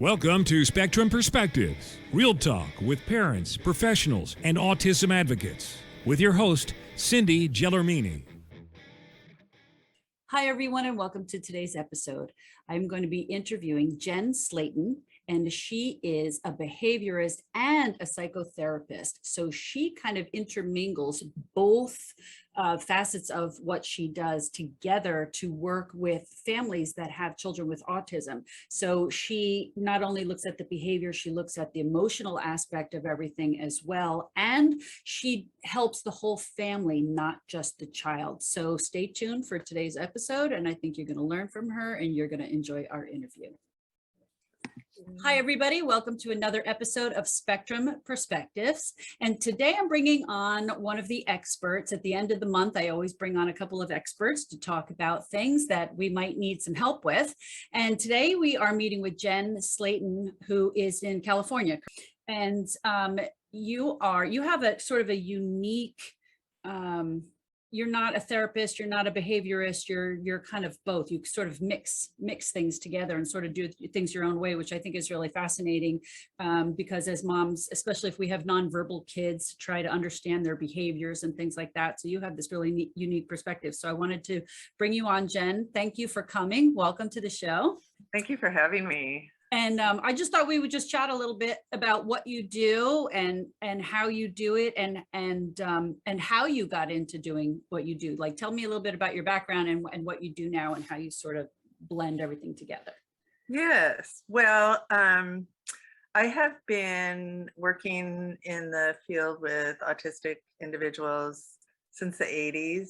Welcome to Spectrum Perspectives, real talk with parents, professionals, and autism advocates, with your host, Cindy Gellermini. Hi, everyone, and welcome to today's episode. I'm going to be interviewing Jen Slaton, and she is a behaviorist and a psychotherapist. So she kind of intermingles both facets of what she does together to work with families that have children with autism. So she not only looks at the behavior, she looks at the emotional aspect of everything as well. And she helps the whole family, not just the child. So stay tuned for today's episode. And I think you're going to learn from her and you're going to enjoy our interview. Hi, everybody. Welcome to another episode of Spectrum Perspectives. And today I'm bringing on one of the experts. At the end of the month, I always bring on a couple of experts to talk about things that we might need some help with. And today we are meeting with Jen Slaton, who is in California. And you have a sort of a unique, you're not a therapist, you're not a behaviorist, you're kind of both. You sort of mix things together and sort of do things your own way, which I think is really fascinating because as moms, especially if we have nonverbal kids, try to understand their behaviors and things like that. So you have this really neat, unique perspective. So I wanted to bring you on, Jen. Thank you for coming. Welcome to the show. Thank you for having me. And I just thought we would just chat a little bit about what you do and how you do it and how you got into doing what you do. Like, tell me a little bit about your background and what you do now and how you sort of blend everything together. Yes. Well, I have been working in the field with autistic individuals since the 80s.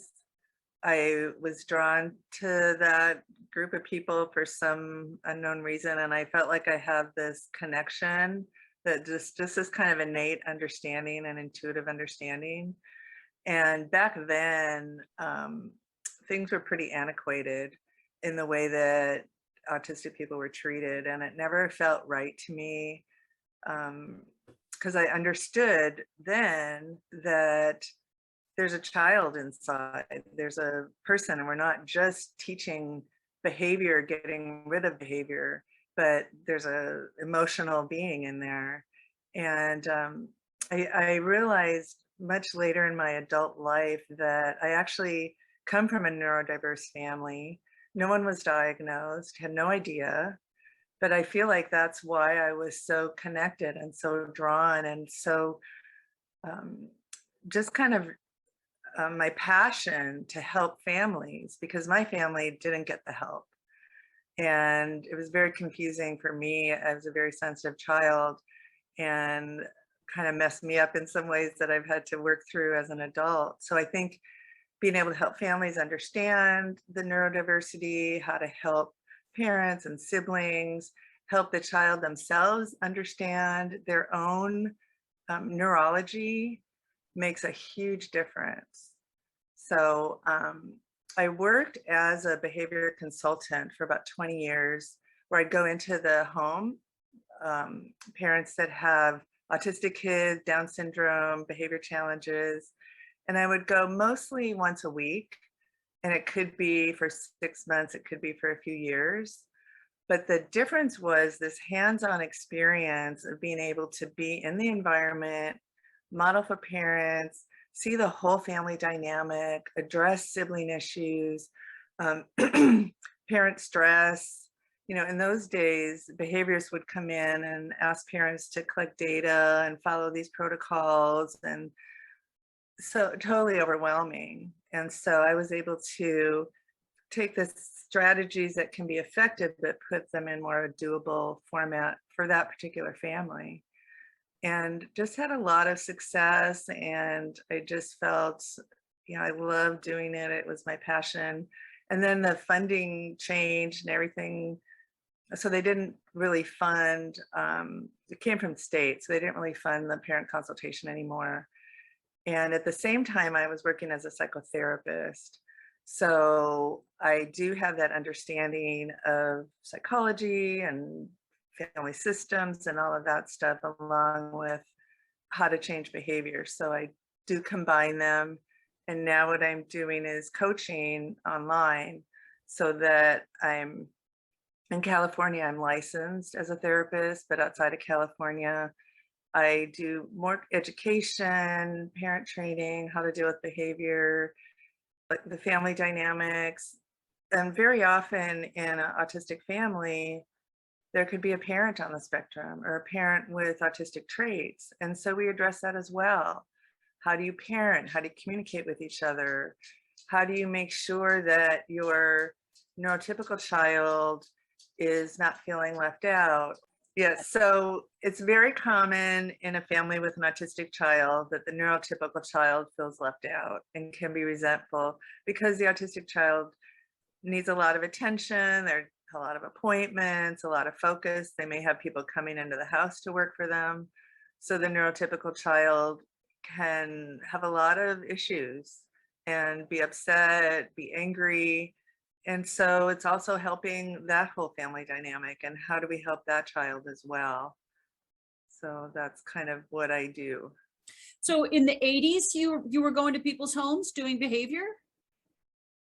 I was drawn to that group of people for some unknown reason, and I felt like I have this connection that just this kind of innate understanding and intuitive understanding. And back then, things were pretty antiquated in the way that autistic people were treated, and it never felt right to me because I understood then that there's a child inside, there's a person, and we're not just teaching behavior, getting rid of behavior, but there's a emotional being in there. And I realized much later in my adult life that I actually come from a neurodiverse family. No one was diagnosed, had no idea, but I feel like that's why I was so connected and so drawn and so just kind of my passion to help families, because my family didn't get the help. And it was very confusing for me. I was a very sensitive child and kind of messed me up in some ways that I've had to work through as an adult. So I think being able to help families understand the neurodiversity, how to help parents and siblings, help the child themselves understand their own neurology makes a huge difference. So I worked as a behavior consultant for about 20 years, where I'd go into the home, parents that have autistic kids, Down syndrome, behavior challenges, and I would go mostly once a week, and it could be for 6 months, it could be for a few years. But the difference was this hands-on experience of being able to be in the environment, model for parents, see the whole family dynamic, address sibling issues, parent stress. You know, in those days, behaviorists would come in and ask parents to collect data and follow these protocols, and so totally overwhelming. And so I was able to take the strategies that can be effective, but put them in more doable format for that particular family. And just had a lot of success, and I just felt, you know, I loved doing it. It was my passion. And then the funding changed and everything. So they didn't really fund, it came from the state, so they didn't really fund the parent consultation anymore. And at the same time, I was working as a psychotherapist. So I do have that understanding of psychology and family systems and all of that stuff, along with how to change behavior. So I do combine them. And now what I'm doing is coaching online so that I'm In California, I'm licensed as a therapist, but outside of California, I do more education, parent training, how to deal with behavior, like the family dynamics. And very often in an autistic family, there could be a parent on the spectrum or a parent with autistic traits. And so we address that as well. How do you parent? How do you communicate with each other? How do you make sure that your neurotypical child is not feeling left out? Yes, so it's very common in a family with an autistic child that the neurotypical child feels left out and can be resentful because the autistic child needs a lot of attention. There are a lot of appointments, a lot of focus. They may have people coming into the house to work for them. So the neurotypical child can have a lot of issues and be upset, be angry. And so it's also helping that whole family dynamic and how do we help that child as well? So that's kind of what I do. So in the 80s, you were going to people's homes doing behavior?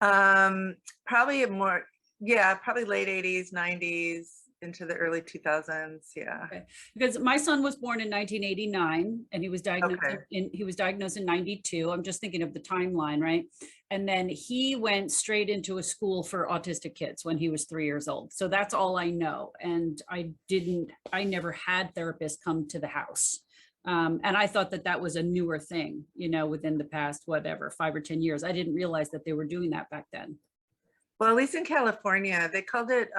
Probably more, yeah, probably late 80s, 90s into the early 2000s. Yeah. Okay. Because my son was born in 1989 and he was diagnosed Okay. in 92. I'm just thinking of the timeline, right? And then he went straight into a school for autistic kids when he was 3 years old. So that's all I know. And I never had therapists come to the house. And I thought that that was a newer thing, within the past, whatever, 5 or 10 years. I didn't realize that they were doing that back then. Well, at least in California, they called it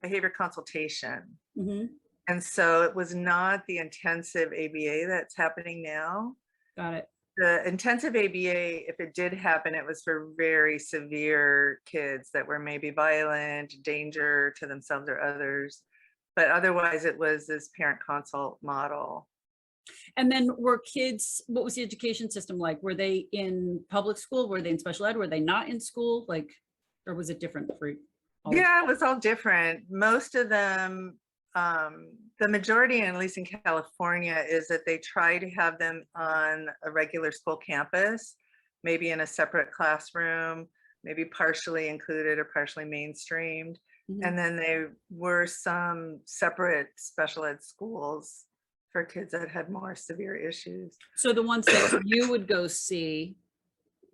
behavior consultation. Mm-hmm. And so it was not the intensive ABA that's happening now. Got it. The intensive ABA, if it did happen, it was for very severe kids that were maybe violent, danger to themselves or others. But otherwise, it was this parent consult model. And then what was the education system like? Were they in public school? Were they in special ed? Were they not in school? Or was it different for all? Yeah, it was all different. Most of them, the majority, and at least in California, is that they try to have them on a regular school campus, maybe in a separate classroom, maybe partially included or partially mainstreamed. Mhm. And then there were some separate special ed schools for kids that had more severe issues. So the ones that you would go see,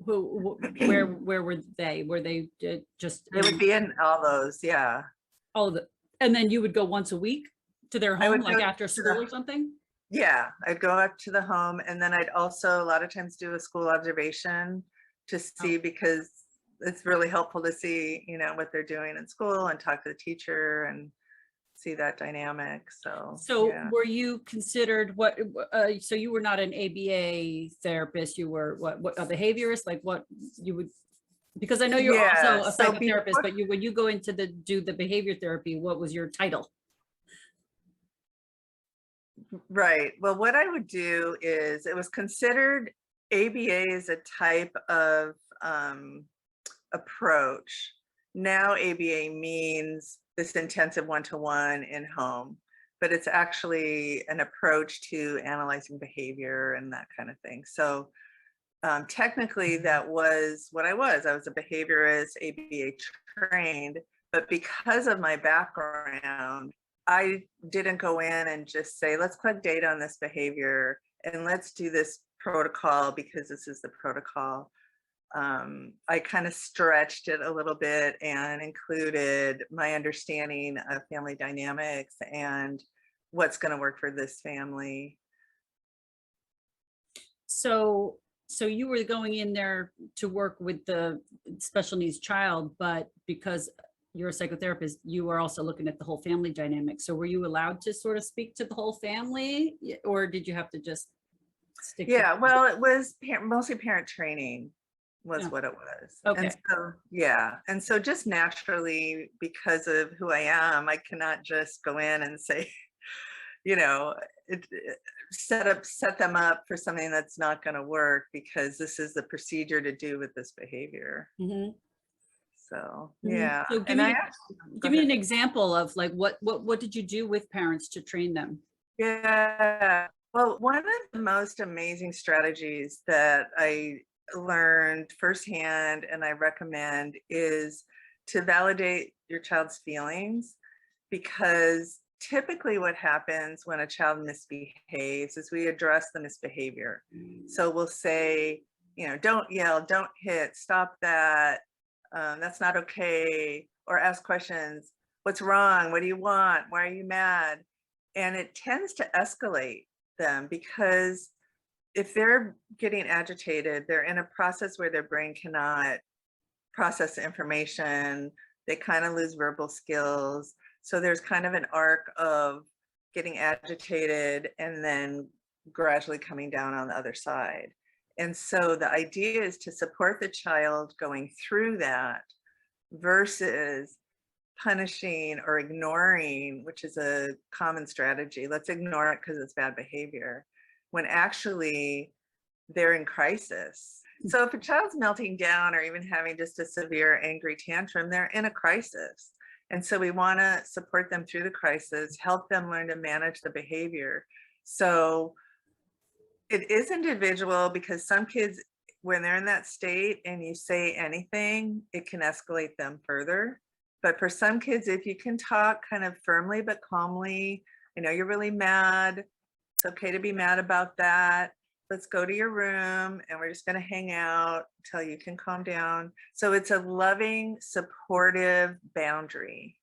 where were they? Were they just They would be in all those, yeah. all of it? And then you would go once a week to their I home, would like go after to school the- or something? Yeah, I'd go up to the home and then I'd also a lot of times do a school observation to see because it's really helpful to see, what they're doing in school and talk to the teacher and see that dynamic. So yeah. were you considered so you were not an ABA therapist, you were what a behaviorist, like what you would, because I know you're Yeah, also a so psychotherapist, but when you go into do the behavior therapy, what was your title? Right. Well, what I would do is it was considered ABA is a type of approach. Now ABA means this intensive one-to-one in home, but it's actually an approach to analyzing behavior and that kind of thing. So technically that was what I was. I was a behaviorist, ABA trained, but because of my background, I didn't go in and just say, let's collect data on this behavior and let's do this protocol because this is the protocol. I kind of stretched it a little bit and included my understanding of family dynamics and what's going to work for this family. So you were going in there to work with the special needs child, but because you're a psychotherapist, you were also looking at the whole family dynamic. So were you allowed to sort of speak to the whole family, or did you have to just stick? Yeah, well, it was mostly parent training was what it was. Okay. And so, yeah. And so just naturally, because of who I am, I cannot just go in and say, set them up for something that's not going to work because this is the procedure to do with this behavior. Mm-hmm. So, Mm-hmm. yeah. So give me an example of like, what did you do with parents to train them? Yeah. Well, one of the most amazing strategies that I learned firsthand and I recommend is to validate your child's feelings because typically what happens when a child misbehaves is we address the misbehavior. So we'll say, don't yell, don't hit, stop that, that's not okay, or ask questions. What's wrong? What do you want? Why are you mad? And it tends to escalate them, because if they're getting agitated, they're in a process where their brain cannot process the information. They kind of lose verbal skills. So there's kind of an arc of getting agitated and then gradually coming down on the other side. And so the idea is to support the child going through that versus punishing or ignoring, which is a common strategy. Let's ignore it because it's bad behavior, when actually they're in crisis. So if a child's melting down or even having just a severe angry tantrum, they're in a crisis. And so we want to support them through the crisis, help them learn to manage the behavior. So it is individual, because some kids, when they're in that state and you say anything, it can escalate them further. But for some kids, if you can talk kind of firmly but calmly, I know you're really mad. It's okay to be mad about that. Let's go to your room and we're just going to hang out until you can calm down. So it's a loving, supportive boundary.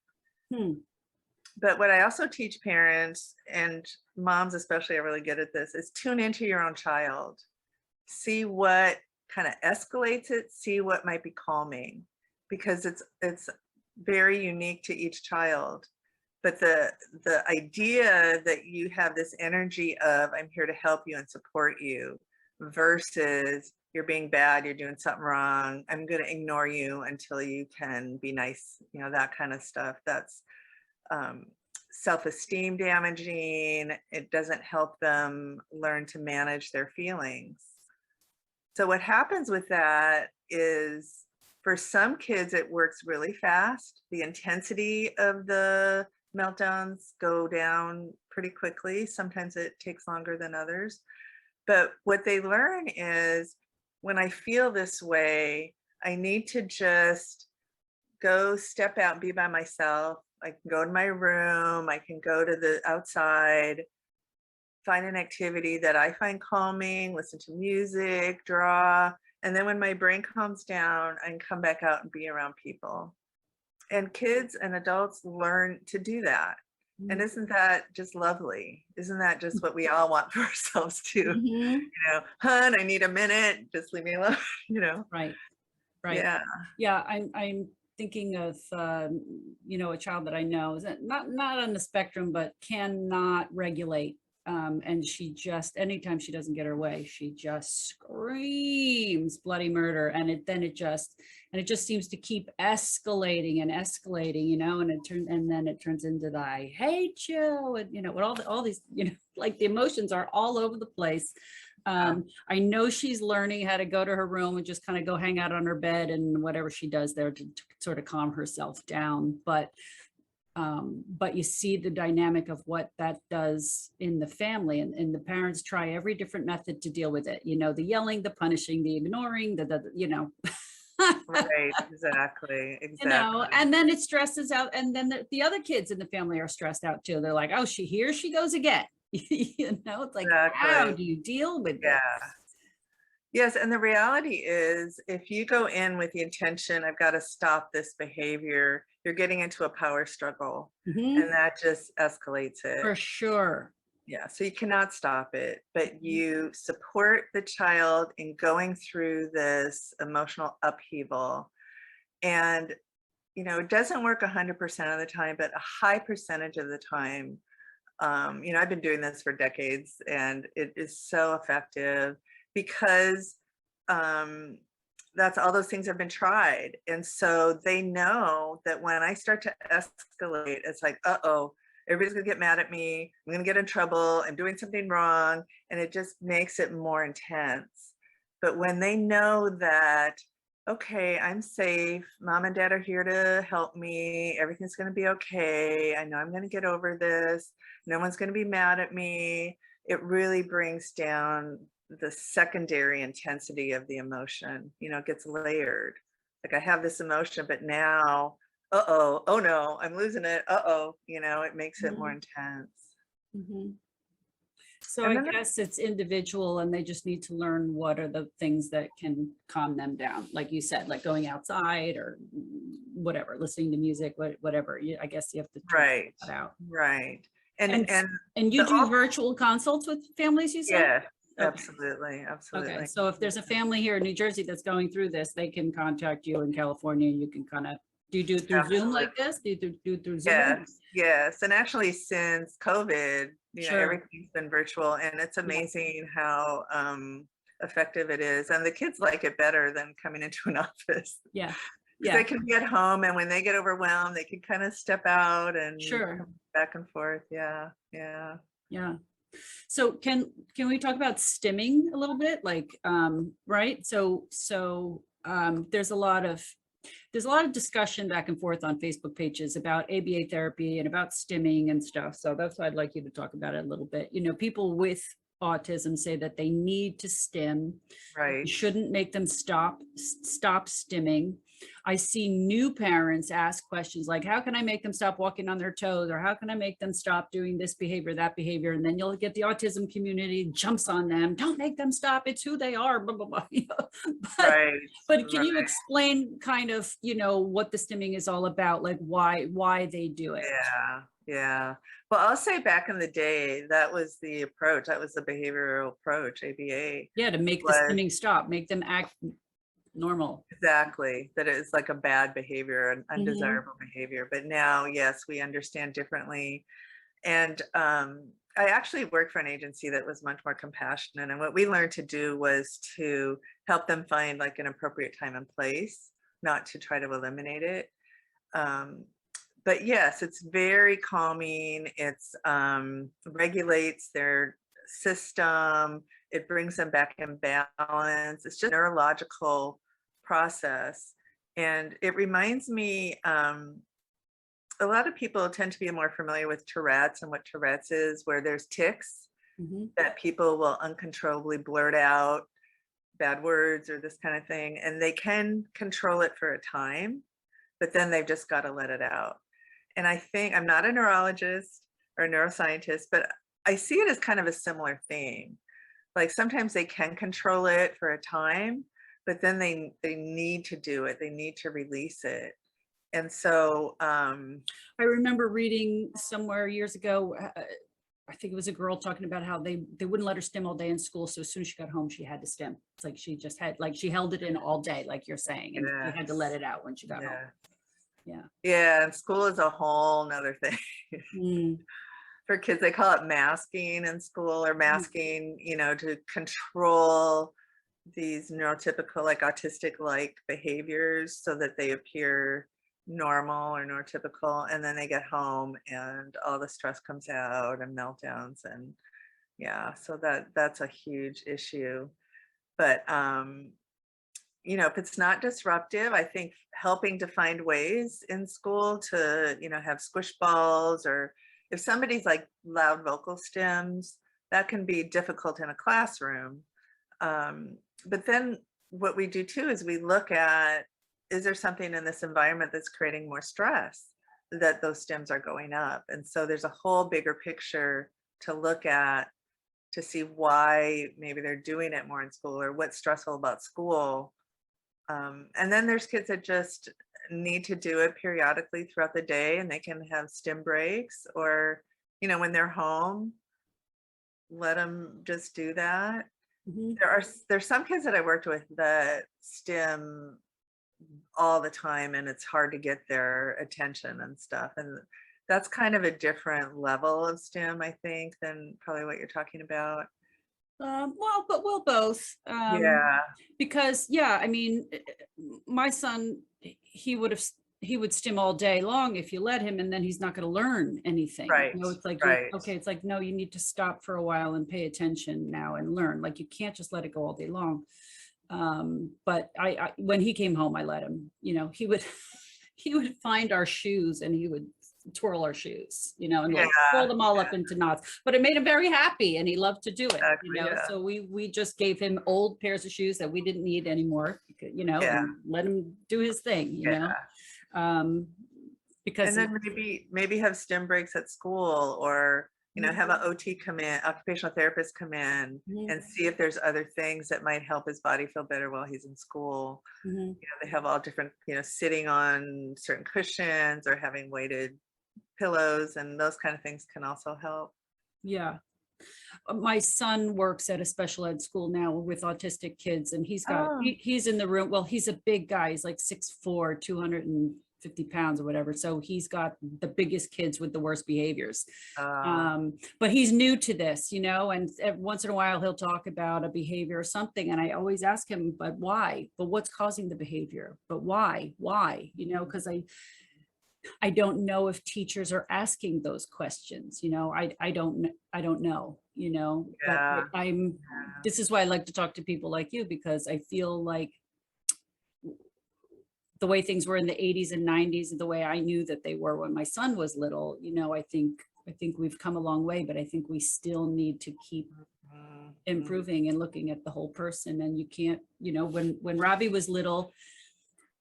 But what I also teach parents, and moms especially are really good at this, is tune into your own child. See what kind of escalates it, see what might be calming, because it's very unique to each child. But the idea that you have this energy of, I'm here to help you and support you, versus you're being bad, you're doing something wrong, I'm going to ignore you until you can be nice, that kind of stuff. That's self-esteem damaging. It doesn't help them learn to manage their feelings. So what happens with that is, for some kids, it works really fast. The intensity of the meltdowns go down pretty quickly. Sometimes it takes longer than others. But what they learn is, when I feel this way, I need to just go step out and be by myself. I can go to my room, I can go to the outside, find an activity that I find calming, listen to music, draw. And then when my brain calms down, I can come back out and be around people. And kids and adults learn to do that. And isn't that just lovely? Isn't that just what we all want for ourselves too? Hun, I need a minute, just leave me alone, Right. Yeah. I'm thinking of, a child that I know is not on the spectrum, but cannot regulate. And she just, anytime she doesn't get her way, she just screams bloody murder. And it just seems to keep escalating and escalating, and then it turns into the I hate you, and what all these, like the emotions are all over the place. I know she's learning how to go to her room and just kind of go hang out on her bed and whatever she does there to sort of calm herself down. But you see the dynamic of what that does in the family, and the parents try every different method to deal with it. The yelling, the punishing, the ignoring, Right, exactly. And then it stresses out, and then the other kids in the family are stressed out too. They're like, oh, here she goes again. It's like, Exactly. how do you deal with this? Yes, and the reality is, if you go in with the intention, I've got to stop this behavior, you're getting into a power struggle, and that just escalates it. For sure. Yeah, so you cannot stop it, but you support the child in going through this emotional upheaval. And, it doesn't work 100% of the time, but a high percentage of the time. I've been doing this for decades, and it is so effective, because that's all those things have been tried. And so they know that when I start to escalate, it's like, uh-oh, everybody's gonna get mad at me, I'm gonna get in trouble, I'm doing something wrong, and it just makes it more intense. But when they know that, okay, I'm safe, mom and dad are here to help me, everything's gonna be okay, I know I'm gonna get over this, no one's gonna be mad at me, it really brings down the secondary intensity of the emotion. It gets layered. Like, I have this emotion, but now uh-oh, oh no, I'm losing it, uh-oh, it makes it more Mhm. intense. Mhm. So And I then guess it's individual and they just need to learn what are the things that can calm them down. Like you said, like going outside or whatever, listening to music, whatever. I guess you have to try to figure right, that out. right. And And and and you the do all virtual consults with families, you said? yes, Okay. absolutely, Okay. absolutely. So if there's a family here in New Jersey that's going through this, they can contact you in California and you can kind of, do you do it through Zoom Absolutely. like this? Do it through Zoom? Yes, yes. And actually since COVID, Sure. everything's been virtual and it's Yeah. amazing how effective it is. And the kids like it better than coming into an office Yeah. because they Yeah. can be at home and when they get overwhelmed, they can kind of step out and Sure. come back and forth. Yeah, yeah. Yeah. So can we talk about stimming a little bit? Like, right? There's a lot of discussion back and forth on Facebook pages about ABA therapy and about stimming and stuff. So that's why I'd like you to talk about it a little bit. People with autism say that they need to stim. You Right. shouldn't make them stop stimming. I see new parents ask questions like, how can I make them stop walking on their toes? Or how can I make them stop doing this behavior, that behavior? And then you'll get the autism community jumps on them. Don't make them stop. It's who they are, blah, blah, blah. But, Right. but can Right. you explain kind of, what the stimming is all about? Like why they do it? Yeah, yeah. Well, I'll say back in the day, that was the approach. That was the behavioral approach, ABA Yeah, to make the was stimming stop, make them act normal. exactly that it's like a bad behavior, an Mhm. undesirable behavior. But now, yes, we understand differently. And I actually worked for an agency that was much more compassionate. And what we learned to do was to help them find like an appropriate time and place, not to try to eliminate it. Um, but yes, it's very calming. It's regulates their system. It brings them back in balance. It's just a neurological process. And it reminds me, a lot of people tend to be more familiar with Tourette's and what Tourette's is, where there's tics Mhm. that people will uncontrollably blurt out bad words or this kind of thing. And they can control it for a time, but then they've just got to let it out. And I think I'm not a neurologist or a neuroscientist, but I see it as kind of a similar thing. Like sometimes they can control it for a time, but then they need to do it. They need to release it. And so I remember reading somewhere years ago, I think it was a girl talking about how they wouldn't let her stim all day in school. So as soon as she got home, she had to stim. It's like she just had, like she held it in all day, like you're saying, and she had to let yes, it out when she got home. yeah. Yeah. Yeah, and school is a whole nother thing. Mm. For kids, they call it masking in school or masking, to control these neurotypical, like autistic like behaviors so that they appear normal or neurotypical. And then they get home and all the stress comes out and meltdowns. And yeah, so that's a huge issue. But if it's not disruptive, I think helping to find ways in school to, have squish balls, or if somebody's like loud vocal stems, that can be difficult in a classroom. But then what we do too is we look at, is there something in this environment that's creating more stress that those stems are going up? And so there's a whole bigger picture to look at to see why maybe they're doing it more in school or what's stressful about school. And then there's kids that just need to do it periodically throughout the day and they can have stim breaks or, when they're home, let them just do that. Mhm. There's some kids that I worked with that stim all the time and it's hard to get their attention and stuff. And that's kind of a different level of stim, I think, than probably what you're talking about. But we'll both, Yeah, because yeah, I mean, my son, he would stim all day long if you let him, and then he's not going to learn anything. right, It's like, right. okay, it's like, no, you need to stop for a while and pay attention now and learn. Like you can't just let it go all day long. But I when he came home, I let him, he would he would find our shoes and he would twirl our shoes, and Yeah, like pull them all up into knots. But it made him very happy and he loved to do it, exactly. Yeah, So we just gave him old pairs of shoes that we didn't need anymore, yeah, and let him do his thing, yeah. Um, because And then maybe have stim breaks at school, or have an OT come in, occupational therapist come in, Mhm, and see if there's other things that might help his body feel better while he's in school. mhm. They have all different, sitting on certain cushions or having weighted pillows, and those kind of things can also help. Yeah. My son works at a special ed school now with autistic kids, and Oh, he's in the room. Well, he's a big guy. He's like 6'4", 250 pounds or whatever. So he's got the biggest kids with the worst behaviors. uh, But he's new to this, and once in a while he'll talk about a behavior or something. And I always ask him, but why? But what's causing the behavior? But why? Why? Because I don't know if teachers are asking those questions. I don't know, but yeah, this is why I like to talk to people like you, because I feel like the way things were in the 80s and 90s, and the way I knew that they were when my son was little, I think we've come a long way, but I think we still need to keep mhm, improving and looking at the whole person. And you can't, when Robbie was little,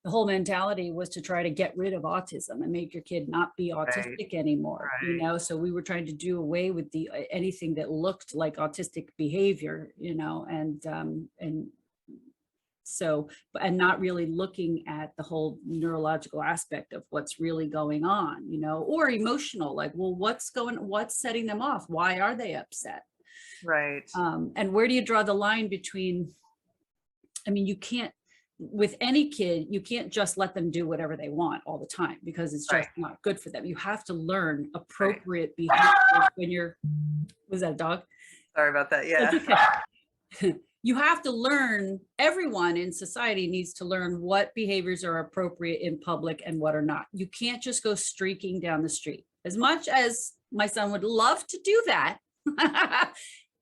the whole mentality was to try to get rid of autism and make your kid not be right, autistic anymore, right. so we were trying to do away with the anything that looked like autistic behavior, and so, and not really looking at the whole neurological aspect of what's really going on, or emotional, like, well, what's setting them off? Why are they upset? Right. And where do you draw the line between, I mean, you can't, with any kid, you can't just let them do whatever they want all the time, because it's Right. just not good for them. You have to learn Right. appropriate behavior when you're, was that a dog? Sorry about that. That's Yeah. okay. You have to learn, everyone in society needs to learn what behaviors are appropriate in public and what are not. You can't just go streaking down the street. As much as my son would love to do that,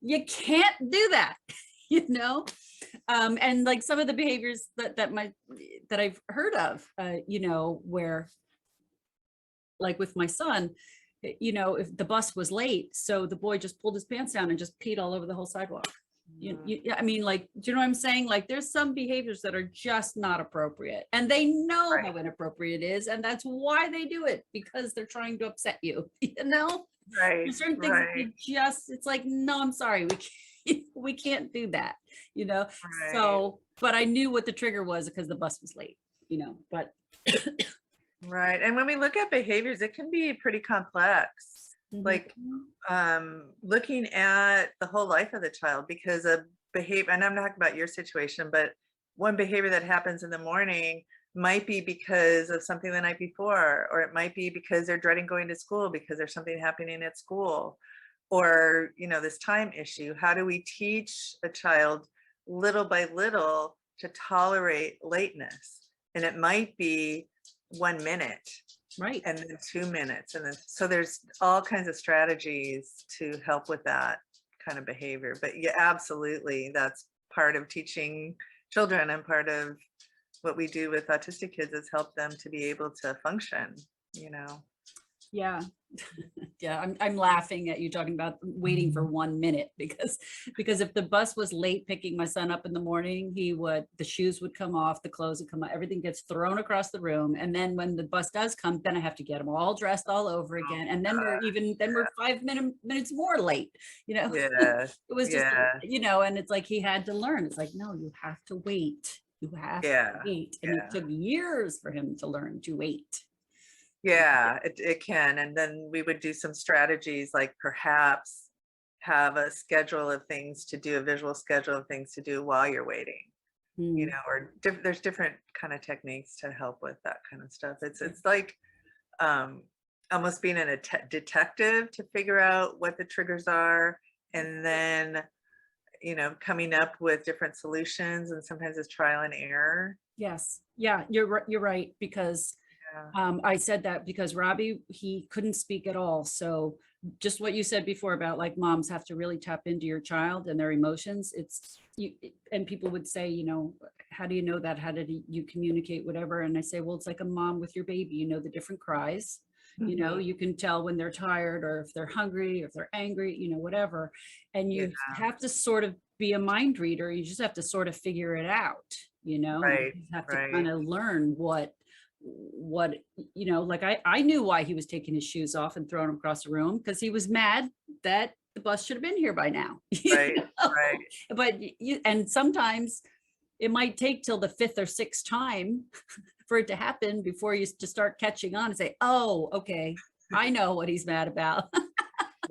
you can't do that, you know? And like some of the behaviors that I've heard of, where, like with my son, if the bus was late, so the boy just pulled his pants down and just peed all over the whole sidewalk. I mean, like, do you know what I'm saying? Like, there's some behaviors that are just not appropriate, and they know Right. how inappropriate it is, and that's why they do it, because they're trying to upset you. Right. There's certain things that Right. it's like, no, I'm sorry, we can't do that, Right. so, but I knew what the trigger was because the bus was late, but Right. And when we look at behaviors, it can be pretty complex. Like Mhm. looking at the whole life of the child, because a behavior, and I'm not talking about your situation, but one behavior that happens in the morning might be because of something the night before, or it might be because they're dreading going to school because there's something happening at school, or this time issue. How do we teach a child little by little to tolerate lateness? And it might be 1 minute, Right. and then 2 minutes, and then so there's all kinds of strategies to help with that kind of behavior. But yeah, absolutely, that's part of teaching children, and part of what we do with autistic kids is help them to be able to function, you know. Yeah. Yeah, I'm laughing at you talking about waiting for 1 minute, because if the bus was late picking my son up in the morning, the shoes would come off, the clothes would come out, everything gets thrown across the room. And then when the bus does come, then I have to get them all dressed all over again. And then we're 5 minutes more late, Yeah, it was just, yeah, and it's like he had to learn. It's like, no, you have to wait. You have to yeah, wait. And it yeah. took years for him to learn to wait. Yeah, it can. And then we would do some strategies, like perhaps have a schedule of things to do, a visual schedule of things to do while you're waiting, Mm. or there's different kind of techniques to help with that kind of stuff. It's like um, almost being a detective to figure out what the triggers are, and then coming up with different solutions, and sometimes it's trial and error. Yes. Yeah, you're right, because Yeah. I said that because Robbie, he couldn't speak at all. So just what you said before about, like, moms have to really tap into your child and their emotions. And people would say, how do you know that? How did you communicate, whatever? And I say, well, it's like a mom with your baby, the different cries, Mhm. you can tell when they're tired, or if they're hungry, or if they're angry, whatever. And Yeah, you have to sort of be a mind reader. You just have to sort of figure it out, and right, you have to kind right. of learn what, like I knew why he was taking his shoes off and throwing them across the room, because he was mad that the bus should have been here by now. Right, right. But and sometimes it might take till the 5th or 6th time for it to happen before you to start catching on and say, oh, okay, I know what he's mad about.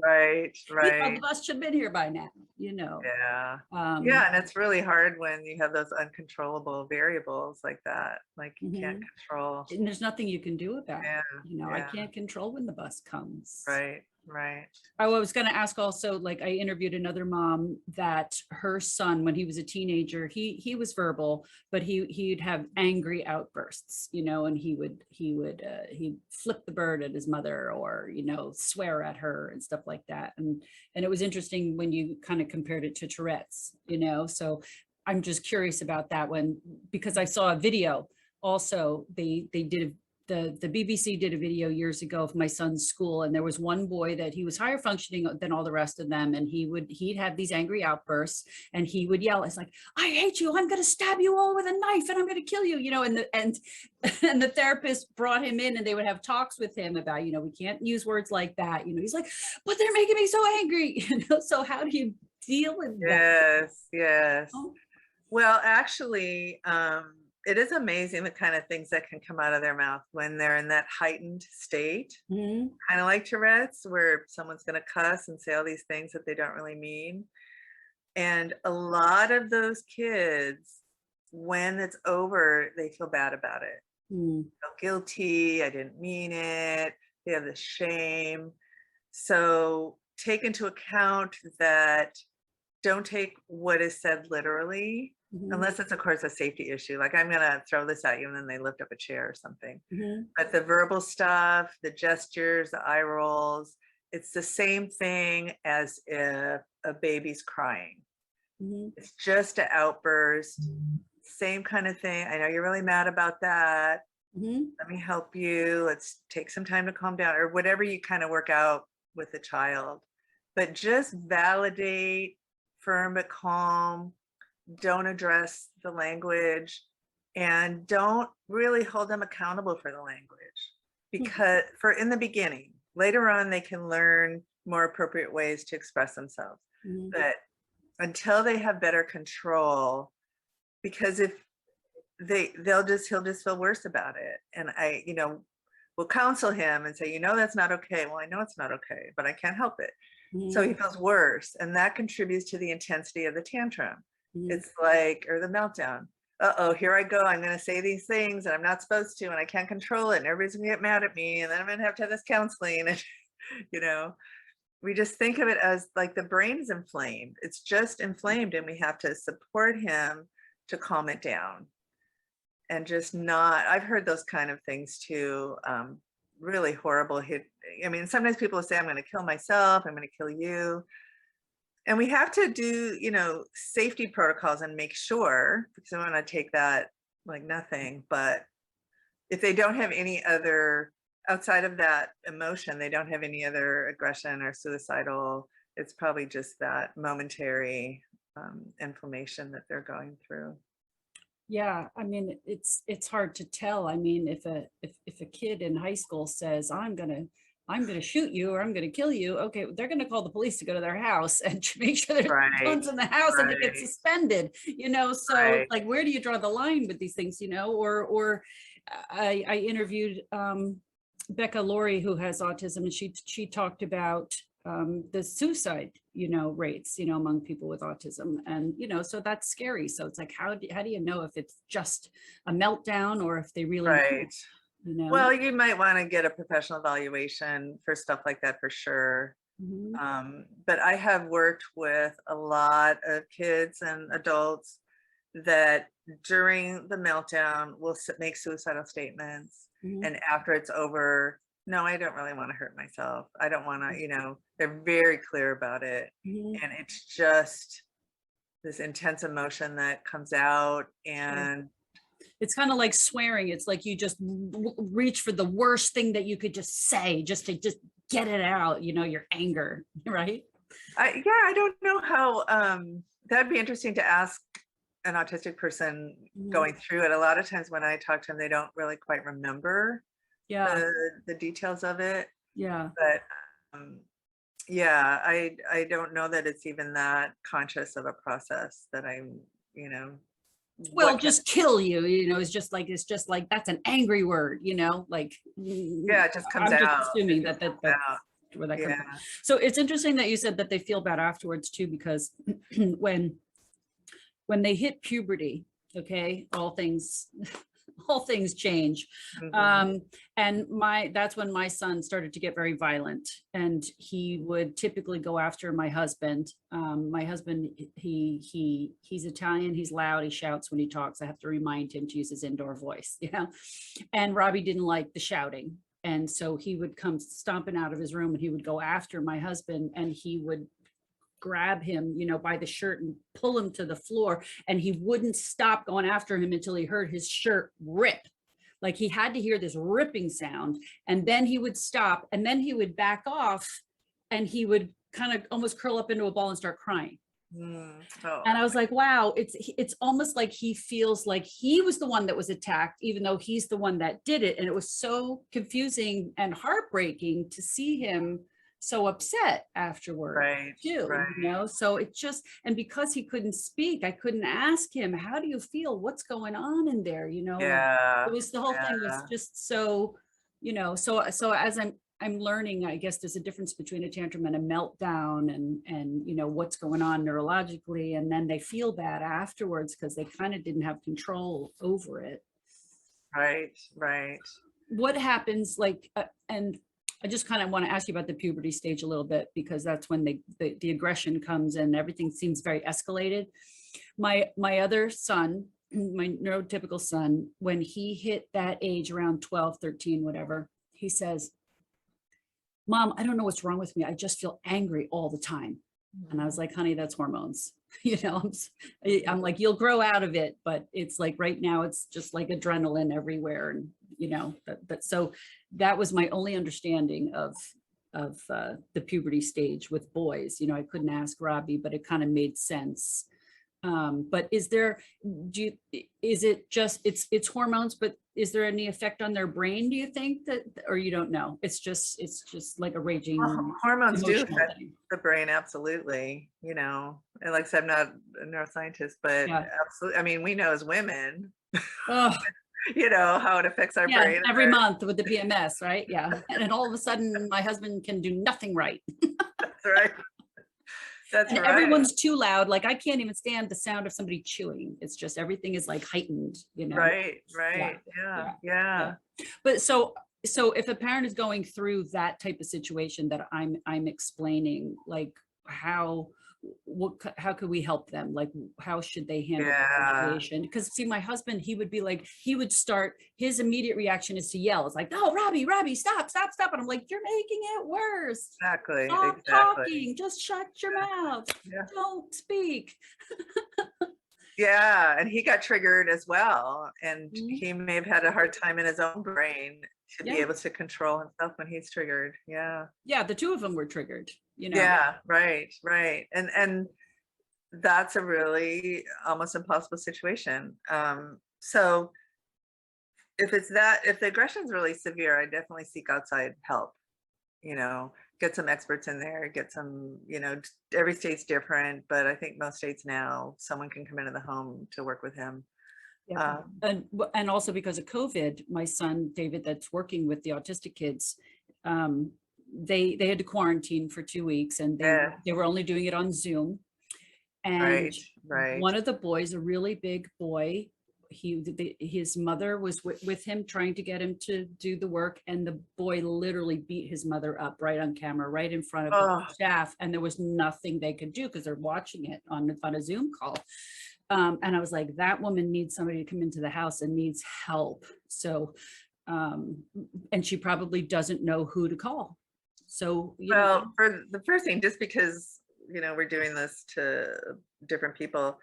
Right, The right. bus should have been here by now, Yeah. Um, Yeah, and it's really hard when you have those uncontrollable variables like that, like you can't mhm. control. And there's nothing you can do about Yeah, it. I yeah, can't control when the bus comes. right, right. I was going to ask also, like I interviewed another mom that her son, when he was a teenager, he was verbal, but he'd have angry outbursts, and he'd flip the bird at his mother, or swear at her and stuff like that. And it was interesting when you kind of compared it to Tourette's, so I'm just curious about that one, because I saw a video also. They did the BBC did a video years ago of my son's school, and there was one boy that he was higher functioning than all the rest of them, and he'd have these angry outbursts, and he would yell, it's like, I hate you, I'm going to stab you all with a knife, and I'm going to kill you, and and the therapist brought him in, and they would have talks with him about, we can't use words like that, he's like, but they're making me so angry. So how do you deal with that? Yes, yes. Oh. Well, actually, it is amazing the kind of things that can come out of their mouth when they're in that heightened state, Mm-hmm. kind of like Tourette's, where someone's going to cuss and say all these things that they don't really mean. And a lot of those kids, when it's over, they feel bad about it. Mm-hmm. Feel guilty, I didn't mean it. They have the shame. So take into account that don't take what is said literally. Mm-hmm. Unless it's, of course, a safety issue, like I'm going to throw this at you and then they lift up a chair or something. Mm-hmm. But the verbal stuff, the gestures, the eye rolls, it's the same thing as if a baby's crying. Mm-hmm. It's just an outburst, same kind of thing. I know you're really mad about that. Mm-hmm. Let me help you. Let's take some time to calm down, or whatever you kind of work out with the child. But just validate, firm but calm. Don't address the language, and don't really hold them accountable for the language, because for in the beginning, later on they can learn more appropriate ways to express themselves. Mm-hmm. But until they have better control, because if he'll just feel worse about it. And I will counsel him and say, that's not okay. Well, I know it's not okay, but I can't help it. Mm-hmm. So he feels worse, and that contributes to the intensity of the tantrum. Mm-hmm. It's like, or the meltdown. Uh-oh, here I go. I'm going to say these things and I'm not supposed to, and I can't control it. And everybody's going to get mad at me. And then I'm going to have this counseling. And, we just think of it as like the brain is inflamed. It's just inflamed, and we have to support him to calm it down. And just not, I've heard those kind of things too. Really horrible hit. I mean, sometimes people say, I'm going to kill myself. I'm going to kill you. And we have to do, safety protocols and make sure, because I want to take that like nothing. But if they don't have any other, outside of that emotion, they don't have any other aggression or suicidal, it's probably just that momentary inflammation that they're going through. Yeah, I mean, it's hard to tell. I mean, if a kid in high school says, I'm gonna shoot you, or I'm gonna kill you, okay, they're gonna call the police to go to their house and to make sure there's guns in the house, and they get suspended. So like, where do you draw the line with these things? Or I interviewed Becca Laurie, who has autism, and she talked about the suicide rates among people with autism, and so that's scary. So it's like, how do you know if it's just a meltdown or if they really Well, you might want to get a professional evaluation for stuff like that, for sure. Mm-hmm. But I have worked with a lot of kids and adults that during the meltdown will make suicidal statements. Mm-hmm. And after it's over, no, I don't really want to hurt myself. I don't want to, they're very clear about it. Mm-hmm. And it's just this intense emotion that comes out. And it's kind of like swearing. It's like you just reach for the worst thing that you could just say, just to get it out, your anger, right? I don't know how, that'd be interesting to ask an autistic person Mhm. going through it, a lot of times when I talk to them, they don't really quite remember Yeah, the details of it. yeah. But yeah, I don't know that it's even that conscious of a process that I'm, you know, Well, what can, just kill you, it's just like that's an angry word, like yeah, it just comes I'm just out. It assuming just that's comes out. where that comes Yeah. from. So it's interesting that you said that they feel bad afterwards too, because when they hit puberty, okay, all things all things change. Hmm. And that's when my son started to get very violent, and he would typically go after my husband. My husband, he's Italian, he's loud, he shouts when he talks. I have to remind him to use his indoor voice, and Robbie didn't like the shouting. And so he would come stomping out of his room, and he would go after my husband, and he would grab him, by the shirt and pull him to the floor. And he wouldn't stop going after him until he heard his shirt rip. Like he had to hear this ripping sound, and then he would stop, and then he would back off, and he would kind of almost curl up into a ball and start crying. Oh, And I was like, wow, it's almost like he feels like he was the one that was attacked, even though he's the one that did it. And it was so confusing and heartbreaking to see him so upset afterward right, too, right. so it just, and because he couldn't speak, I couldn't ask him, how do you feel, what's going on in there, like it Yeah, was, the whole thing was yeah, just so, so as I'm learning, I guess there's a difference between a tantrum and a meltdown, and what's going on neurologically, and then they feel bad afterwards because they kind of didn't have control over it. right, right. What happens, and I just kind of want to ask you about the puberty stage a little bit, because that's when the aggression comes and everything seems very escalated. My other son, my neurotypical son, when he hit that age around 12, 13, whatever, he says, Mom, I don't know what's wrong with me. I just feel angry all the time. And I was like, honey, that's hormones. I'm like, you'll grow out of it, but it's like right now it's just like adrenaline everywhere. And so that was my only understanding of the puberty stage with boys. I couldn't ask Robbie, but it kind of made sense. But is it just, it's hormones, but is there any effect on their brain, do you think, that, or you don't know? It's just like a raging Hormones do emotional affect thing. the brain, absolutely. And like I said, I'm not a neuroscientist, but Yeah. absolutely. I mean, we know as women, Oh, how it affects our yeah. brain. Every month with the PMS, right? Yeah. And then all of a sudden my husband can do nothing right. That's right. That's And right. everyone's too loud. Like I can't even stand the sound of somebody chewing. It's just, everything is like heightened, Right, Yeah. right. Yeah, Yeah. yeah. But so if a parent is going through that type of situation that I'm explaining, like how could we help them? Like how should they handle the Yeah, situation? Because see, my husband, he would start, his immediate reaction is to yell. It's like, oh, Robbie, stop. And I'm like, you're making it worse. exactly, Stop exactly. talking. Just shut your mouth. Yeah. Don't speak. Yeah, and he got triggered as well, and Mhm. he may have had a hard time in his own brain to be Yeah. able to control himself when he's triggered. Yeah. Yeah. The two of them were triggered. Yeah, right, right. And that's a really almost impossible situation. So if the aggression is really severe, I definitely seek outside help, get some experts in there, get some, every state's different, but I think most states now, someone can come into the home to work with him. Yeah. Um, And also because of COVID, my son, David, that's working with the autistic kids, they had to quarantine for 2 weeks, and yeah, they were only doing it on Zoom. And right, right. one of the boys, a really big boy, his mother was with him trying to get him to do the work, and the boy literally beat his mother up right on camera, right in front of the Oh, staff, and there was nothing they could do because they're watching it on a Zoom call. And I was like, that woman needs somebody to come into the house and needs help. So, and she probably doesn't know who to call. So, well, for the first thing, just because, we're doing this to different people,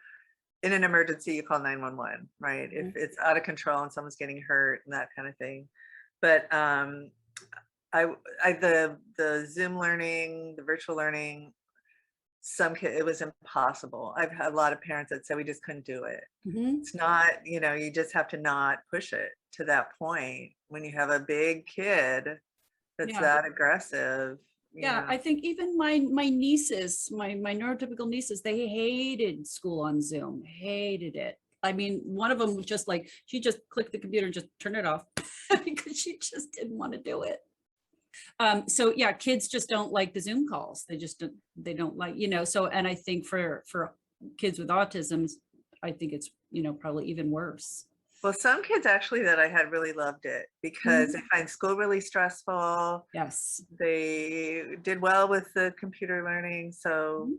in an emergency, you call 911, right? If it's out of control and someone's getting hurt and that kind of thing. But the Zoom learning, the virtual learning, some kids, it was impossible. I've had a lot of parents that said we just couldn't do it. Mhm. It's not, you just have to not push it to that point when you have a big kid that's Yeah. that aggressive. Yeah, I think even my nieces, my neurotypical nieces, they hated school on Zoom, hated it. I mean, one of them was just like, she just clicked the computer and just turned it off because she just didn't want to do it. So yeah, kids just don't like the Zoom calls. They don't like, so, and I think for kids with autism, I think it's, probably even worse. Well, some kids actually that I had really loved it because they find school really stressful. Yes. They did well with the computer learning. So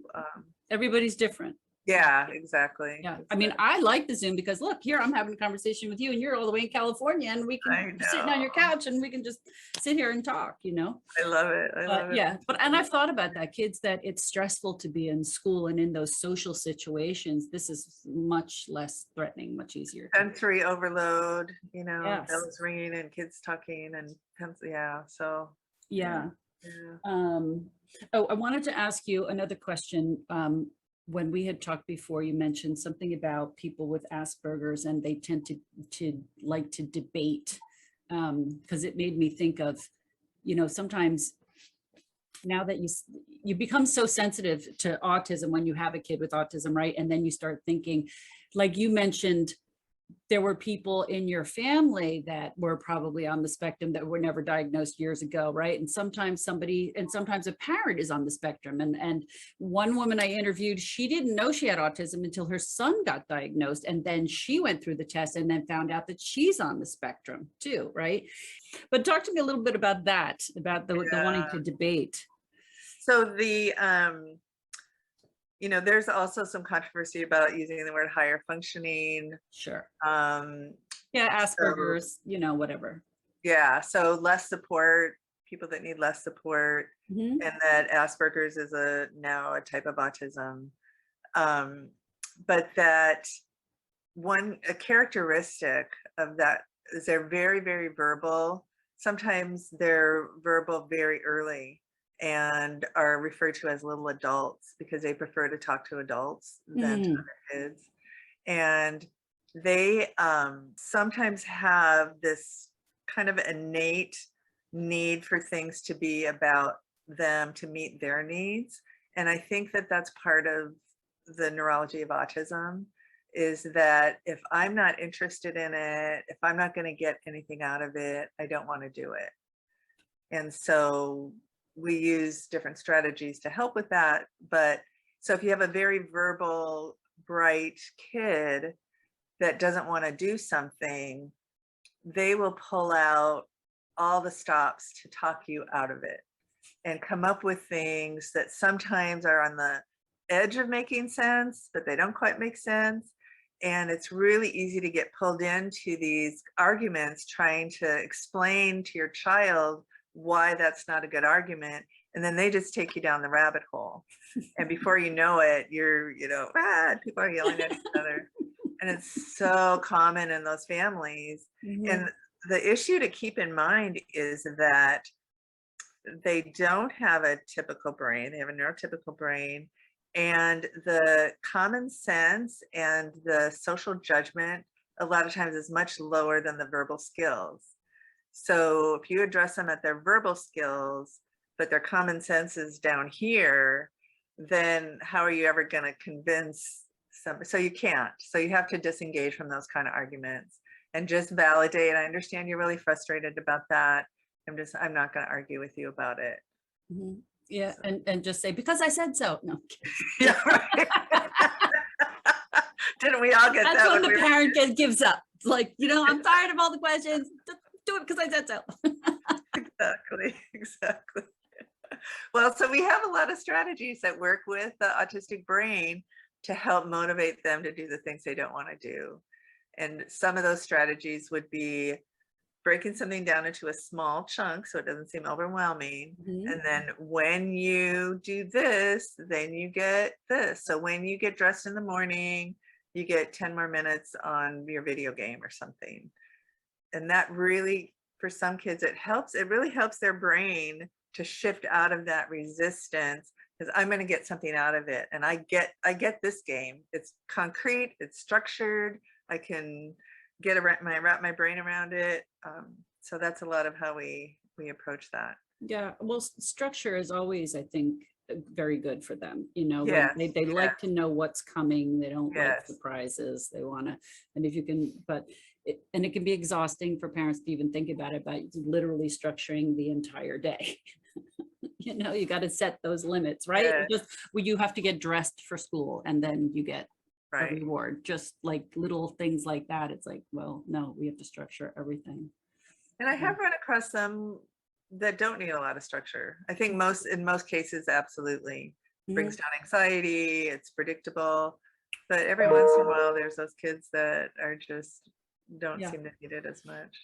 Everybody's different. yeah, exactly. Yeah. I mean, I like the Zoom because look, here I'm having a conversation with you and you're all the way in California and we can be sitting on your couch and we can just sit here and talk, I love it. I love it. Yeah. And I've thought about that, kids that it's stressful to be in school and in those social situations. This is much less threatening, much easier. Sensory overload, Yes. bells ringing and kids talking and yeah. So Yeah. yeah. Oh, I wanted to ask you another question. When we had talked before, you mentioned something about people with Asperger's and they tend to like to debate, because it made me think of, sometimes now that you become so sensitive to autism when you have a kid with autism, right? And then you start thinking, like you mentioned, there were people in your family that were probably on the spectrum that were never diagnosed years ago, right? And sometimes sometimes a parent is on the spectrum. And one woman I interviewed, she didn't know she had autism until her son got diagnosed. And then she went through the test and then found out that she's on the spectrum too, right? But talk to me a little bit about that, about the wanting to debate. So there's also some controversy about using the word higher functioning. Sure. Yeah, Asperger's, whatever. Yeah, so less support, people that need less support, and that Asperger's is now a type of autism. But that a characteristic of that is they're very, very verbal. Sometimes they're verbal very early and are referred to as little adults because they prefer to talk to adults than to other kids. And they sometimes have this kind of innate need for things to be about them to meet their needs. And I think that that's part of the neurology of autism, is that if I'm not interested in it, if I'm not going to get anything out of it, I don't want to do it. And so we use different strategies to help with that. But so if you have a very verbal, bright kid that doesn't want to do something, they will pull out all the stops to talk you out of it and come up with things that sometimes are on the edge of making sense, but they don't quite make sense. And it's really easy to get pulled into these arguments trying to explain to your child why that's not a good argument. And then they just take you down the rabbit hole. And before you know it, you're, people are yelling at each other. And it's so common in those families. And the issue to keep in mind is that they don't have a typical brain. They have a neurotypical brain. And the common sense and the social judgment a lot of times is much lower than the verbal skills. So if you address them at their verbal skills, but their common sense is down here, then how are you ever going to convince some? So you can't. So you have to disengage from those kind of arguments and just validate. I understand you're really frustrated about that. I'm not going to argue with you about it. Yeah, so. And just say, because I said so. No. Yeah, right. Didn't we all get That's that? That's when the parent gives up. Like, I'm tired of all the questions. Do it because I said so. Exactly. Well, so we have a lot of strategies that work with the autistic brain to help motivate them to do the things they don't want to do. And some of those strategies would be breaking something down into a small chunk so it doesn't seem overwhelming. And then when you do this, then you get this. So when you get dressed in the morning, you get 10 more minutes on your video game or something. And that really, for some kids, it really helps their brain to shift out of that resistance because I'm going to get something out of it. And I get this game. It's concrete, it's structured. I can wrap my brain around it. So that's a lot of how we approach that. Yeah, well, structure is always, I think, very good for them. You know, Yes, like they like to know what's coming. They don't like yes, surprises. They want to, and if you can, and it can be exhausting for parents to even think about it, but literally structuring the entire day. You know, you got to set those limits, right? yes, Just when you have to get dressed for school and then you get a right. reward, just like little things like that. It's like, well, no, we have to structure everything. And I have run across some that don't need a lot of structure. I think in most cases, absolutely brings down anxiety. It's predictable, but every once in a while, there's those kids that are just don't seem to need it as much.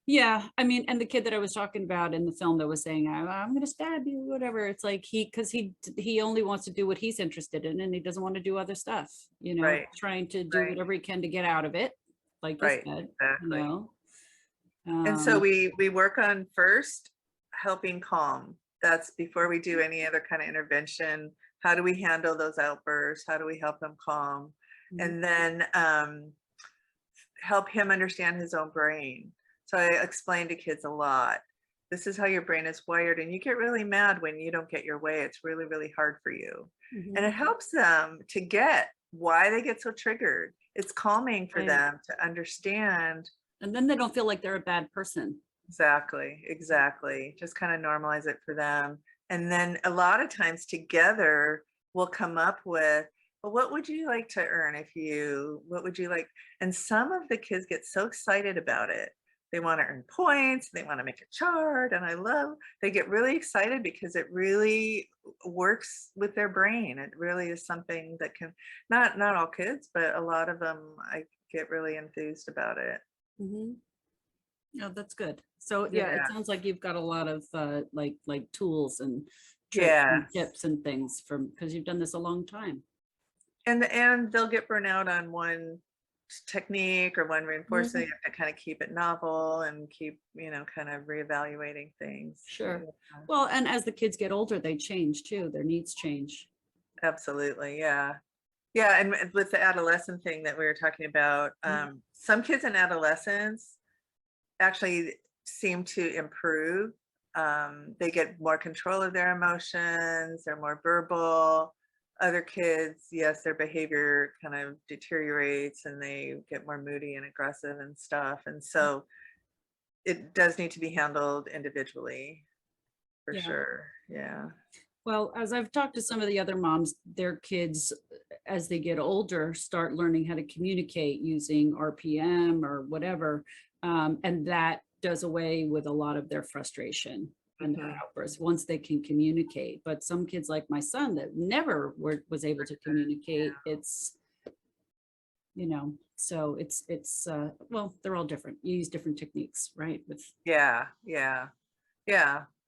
Yeah, I mean, and the kid that I was talking about in the film that was saying, I'm going to stab you, whatever. It's like because he only wants to do what he's interested in, and he doesn't want to do other stuff. You know, Right. trying to do whatever he can to get out of it, like you said. Exactly. You know. And so we work on first helping calm. That's before we do any other kind of intervention. How do we handle those outbursts? How do we help them calm? And then help him understand his own brain. So I explain to kids a lot. This is how your brain is wired, and you get really mad when you don't get your way. It's really, really hard for you. And it helps them to get why they get so triggered. It's calming for them to understand. And then they don't feel like they're a bad person. Exactly. Just kind of normalize it for them. And then a lot of times together we'll come up with, well, what would you like to earn what would you like? And some of the kids get so excited about it. They want to earn points, they want to make a chart. And they get really excited because it really works with their brain. It really is something that can, not all kids, but a lot of them, I get really enthused about it. Yeah, that's good. So yeah, it sounds like you've got a lot of like tools and tricks and tips and things because you've done this a long time. And they'll get burnt out on one technique or one reinforcement. You have to kind of keep it novel and keep, kind of reevaluating things. Sure. Well, and as the kids get older, they change too. Their needs change. Absolutely. Yeah. Yeah. And with the adolescent thing that we were talking about, some kids in adolescence actually seem to improve. They get more control of their emotions. They're more verbal. Other kids, yes, their behavior kind of deteriorates and they get more moody and aggressive and stuff. And so it does need to be handled individually for sure. Yeah. Well, as I've talked to some of the other moms, their kids, as they get older, start learning how to communicate using RPM or whatever. And that does away with a lot of their frustration and their outbursts once they can communicate. But some kids like my son that never was able to communicate, it's, so it's well, they're all different. You use different techniques, right? Yeah.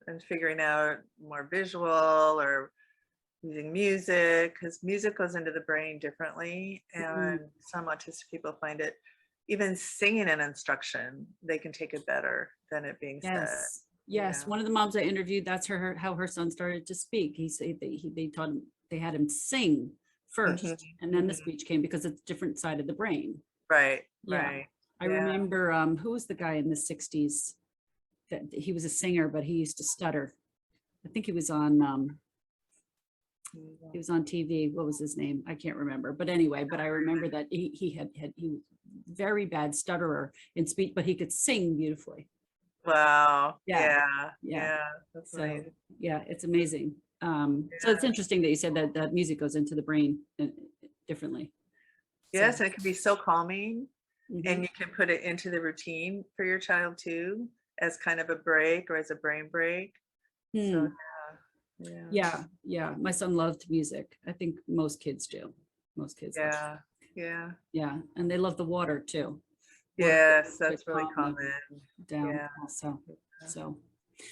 And figuring out more visual or using music, because music goes into the brain differently. And some autistic people find it, even singing an instruction, they can take it better than it being said. Yes, one of the moms I interviewed, that's how her son started to speak. He said they had him sing first, and then the speech came because it's a different side of the brain. Right. I remember who was the guy in the 60s that he was a singer, but he used to stutter. I think he was on TV. What was his name? I can't remember. But anyway, I remember that he was very bad stutterer in speech, but he could sing beautifully. Wow. Yeah. That's amazing. Yeah, it's amazing. So it's interesting that you said that music goes into the brain differently. Yes, and it can be so calming, and you can put it into the routine for your child too, as kind of a break or as a brain break. So yeah. My son loved music. I think most kids do. Most kids. Yeah, and they love the water too. Yes, that's really common. Down also. So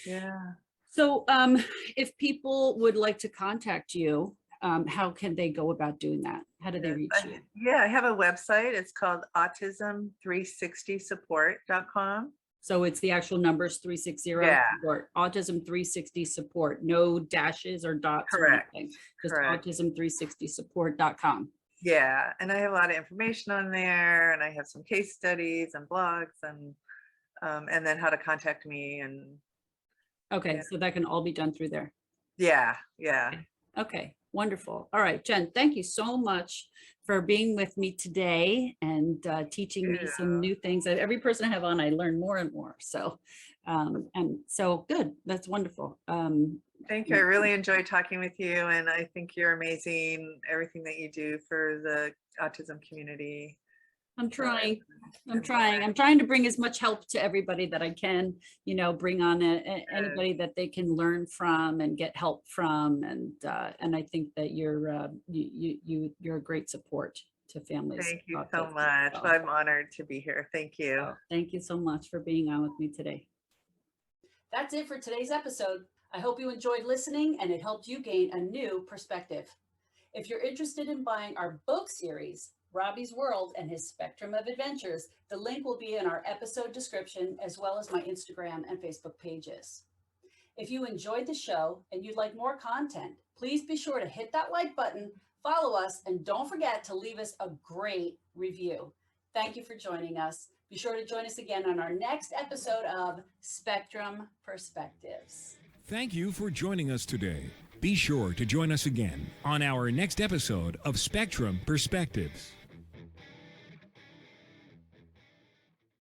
yeah. So if people would like to contact you, how can they go about doing that? How do they reach you? Yeah, I have a website. It's called autism360support.com. So it's the actual numbers 360 Yeah. support, Autism 360 support, no dashes or dots Correct. or anything. Just Correct. autism360support.com. Yeah, and I have a lot of information on there, and I have some case studies and blogs, and then how to contact me, and Okay, yeah. so that can all be done through there. Yeah. Okay, wonderful. All right, Jen, thank you so much for being with me today and teaching me some new things. Every person I have on, I learn more and more. So, and so good. That's wonderful. Thank you. I really enjoyed talking with you, and I think you're amazing. Everything that you do for the autism community. I'm trying. I'm trying to bring as much help to everybody that I can, bring on anybody that they can learn from and get help from. And I think that you're a great support to families. Thank you with so autism. much. So, I'm honored to be here. Thank you. thank you so much for being on with me today. That's it for today's episode. I hope you enjoyed listening and it helped you gain a new perspective. If you're interested in buying our book series, Robbie's World and His Spectrum of Adventures, the link will be in our episode description as well as my Instagram and Facebook pages. If you enjoyed the show and you'd like more content, please be sure to hit that like button, follow us, and don't forget to leave us a great review. Thank you for joining us. Be sure to join us again on our next episode of Spectrum Perspectives. Thank you for joining us today. Be sure to join us again on our next episode of Spectrum Perspectives.